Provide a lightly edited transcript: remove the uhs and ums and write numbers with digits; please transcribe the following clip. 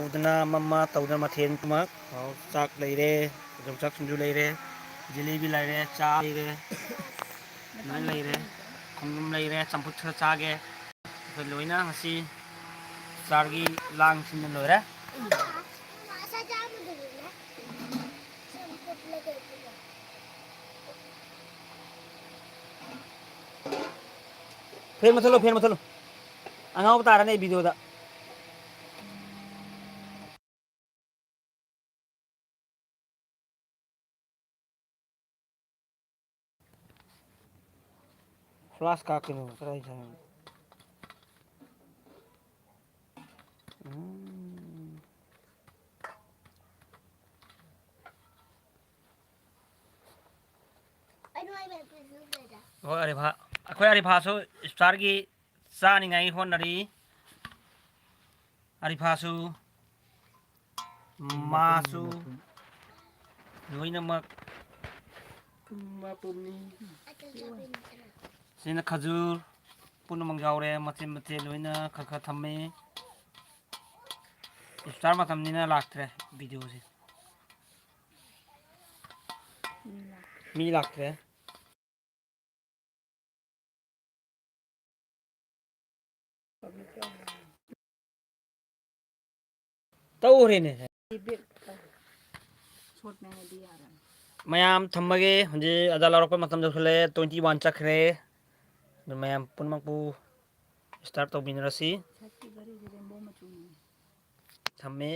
तौदना मम्मा तौदना मथेन कुमा चाक लेरे जोंचाक सिंजु लेरे जिलेबी लेरे चा लेरे नोय लेरे खंगुम लेरे चंपुत खरा चागे लोइना ngasi चारगी लांग सिन लोरे फेर मत लो अंगाव बता रहा नहीं वीडियो दा फ्लाश का के नो ट्राई जा हो अरे भा अखोय अरे भासो स्टार की चानी ngai होनरी अरे भासु मासु लोइनमक सिना खजूर पुनमंग यावरे मचिन मचे लोइना खखा थम्मे स्टार मतमनिना लाक्ट्रे वीडियो से मी लाक्ट्रे तौरेने मयाम थम्मगे हजे अदा लारक मतम जखले 21 चखरे मयाम पुनमकपु स्टार्ट तौबिनरसी थम्मे